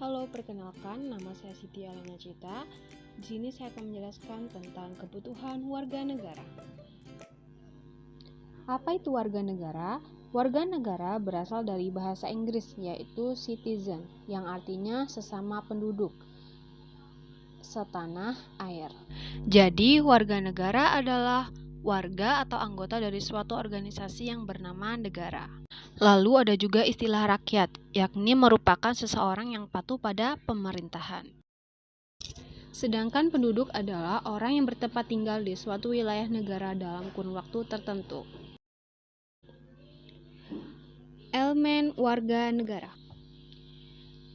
Halo, perkenalkan, nama saya Siti Alena Cita. Di sini saya akan menjelaskan tentang kebutuhan warga negara. Apa itu warga negara? Warga negara berasal dari bahasa Inggris, yaitu citizen, yang artinya sesama penduduk setanah air. Jadi, warga negara adalah warga atau anggota dari suatu organisasi yang bernama negara. Lalu ada juga istilah rakyat, yakni merupakan seseorang yang patuh pada pemerintahan. Sedangkan penduduk adalah orang yang bertempat tinggal di suatu wilayah negara dalam kurun waktu tertentu. Elemen warga negara.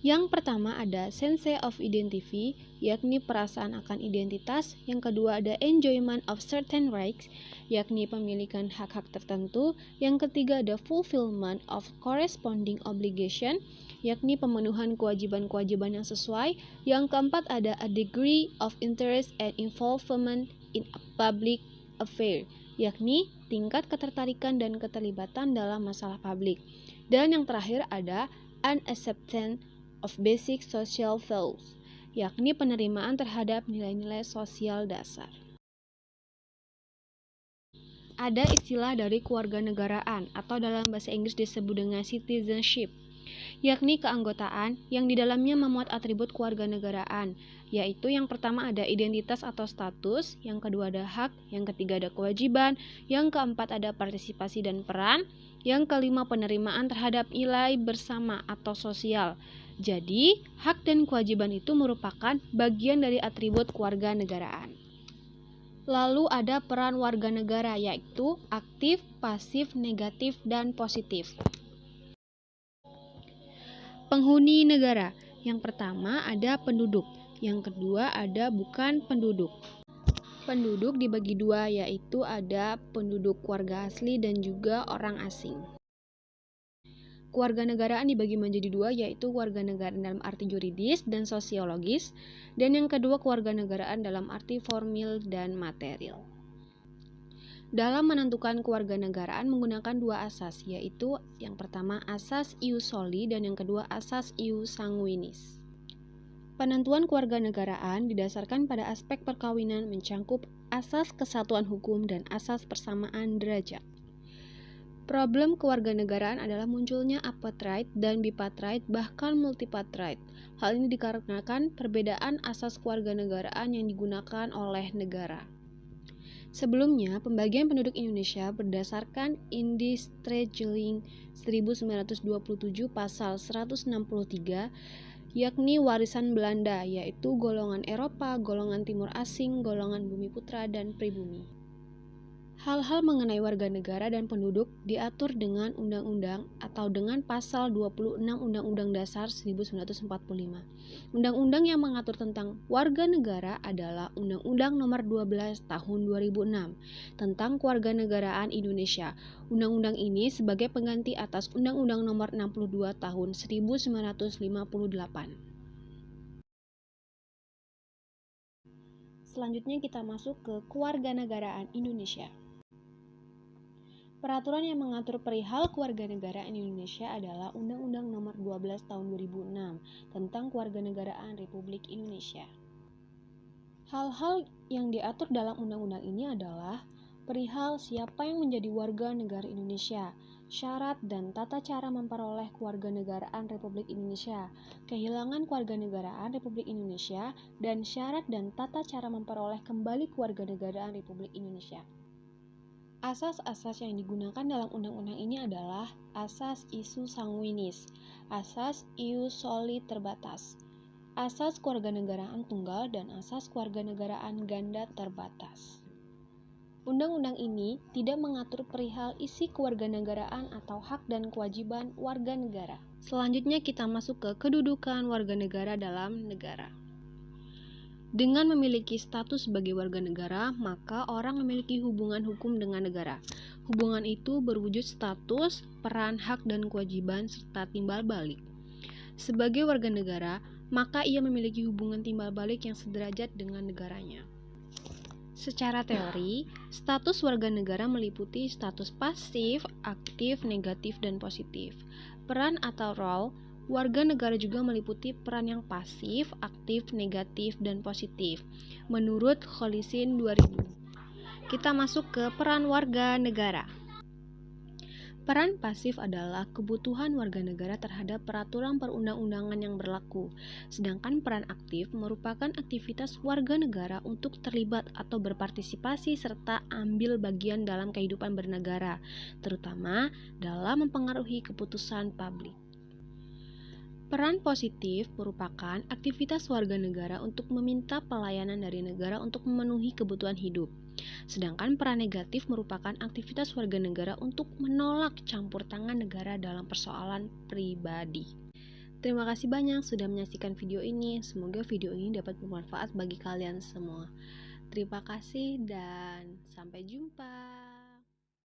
Yang pertama ada sense of identity, yakni perasaan akan identitas. Yang kedua ada enjoyment of certain rights, yakni pemilikan hak-hak tertentu. Yang ketiga ada fulfillment of corresponding obligation, yakni pemenuhan kewajiban-kewajiban yang sesuai. Yang keempat ada a degree of interest and involvement in a public affair, yakni tingkat ketertarikan dan keterlibatan dalam masalah publik. Dan yang terakhir ada an acceptance of basic social values, yakni penerimaan terhadap nilai-nilai sosial dasar. Ada istilah dari kewarganegaraan atau dalam bahasa Inggris disebut dengan citizenship, yakni keanggotaan yang di dalamnya memuat atribut kewarganegaraan, yaitu yang pertama ada identitas atau status, yang kedua ada hak, yang ketiga ada kewajiban, yang keempat ada partisipasi dan peran, yang kelima penerimaan terhadap nilai bersama atau sosial. Jadi, hak dan kewajiban itu merupakan bagian dari atribut kewarganegaraan. Lalu ada peran warga negara, yaitu aktif, pasif, negatif, dan positif. Penghuni negara. Yang pertama ada penduduk, yang kedua ada bukan penduduk. Penduduk dibagi dua, yaitu ada penduduk warga asli dan juga orang asing. Kewarganegaraan dibagi menjadi dua, yaitu kewarganegaraan dalam arti yuridis dan sosiologis, dan yang kedua kewarganegaraan dalam arti formil dan material. Dalam menentukan kewarganegaraan menggunakan dua asas, yaitu yang pertama asas ius soli dan yang kedua asas ius sanguinis. Penentuan kewarganegaraan didasarkan pada aspek perkawinan mencakup asas kesatuan hukum dan asas persamaan derajat. Problem kewarganegaraan adalah munculnya apatride dan bipatride bahkan multipatride. Hal ini dikarenakan perbedaan asas kewarganegaraan yang digunakan oleh negara. Sebelumnya, pembagian penduduk Indonesia berdasarkan Indis Tregeling 1927 pasal 163, yakni warisan Belanda, yaitu golongan Eropa, golongan Timur Asing, golongan Bumi Putra, dan Pribumi. Hal-hal mengenai warga negara dan penduduk diatur dengan undang-undang atau dengan pasal 26 Undang-Undang Dasar 1945. Undang-undang yang mengatur tentang warga negara adalah Undang-Undang Nomor 12 Tahun 2006 tentang Kewarganegaraan Indonesia. Undang-undang ini sebagai pengganti atas Undang-Undang Nomor 62 Tahun 1958. Selanjutnya kita masuk ke Kewarganegaraan Indonesia. Peraturan yang mengatur perihal kewarganegaraan Indonesia adalah Undang-Undang Nomor 12 Tahun 2006 tentang Kewarganegaraan Republik Indonesia. Hal-hal yang diatur dalam undang-undang ini adalah perihal siapa yang menjadi warga negara Indonesia, syarat dan tata cara memperoleh kewarganegaraan Republik Indonesia, kehilangan kewarganegaraan Republik Indonesia, dan syarat dan tata cara memperoleh kembali kewarganegaraan Republik Indonesia. Asas-asas yang digunakan dalam undang-undang ini adalah asas ius sanguinis, asas ius soli terbatas, asas kewarganegaraan tunggal, dan asas kewarganegaraan ganda terbatas. Undang-undang ini tidak mengatur perihal isi kewarganegaraan atau hak dan kewajiban warga negara. Selanjutnya kita masuk ke kedudukan warga negara dalam negara. Dengan memiliki status sebagai warga negara, maka orang memiliki hubungan hukum dengan negara. Hubungan itu berwujud status, peran, hak, dan kewajiban, serta timbal balik. Sebagai warga negara, maka ia memiliki hubungan timbal balik yang sederajat dengan negaranya. Secara teori, status warga negara meliputi status pasif, aktif, negatif, dan positif. Peran atau role Warga negara juga meliputi peran yang pasif, aktif, negatif, dan positif. Menurut Kholisin 2000. Kita masuk ke peran warga negara. Peran pasif adalah kebutuhan warga negara terhadap peraturan perundang-undangan yang berlaku, sedangkan peran aktif merupakan aktivitas warga negara untuk terlibat atau berpartisipasi serta ambil bagian dalam kehidupan bernegara, terutama dalam mempengaruhi keputusan publik. Peran positif merupakan aktivitas warga negara untuk meminta pelayanan dari negara untuk memenuhi kebutuhan hidup. Sedangkan peran negatif merupakan aktivitas warga negara untuk menolak campur tangan negara dalam persoalan pribadi. Terima kasih banyak sudah menyaksikan video ini. Semoga video ini dapat bermanfaat bagi kalian semua. Terima kasih dan sampai jumpa.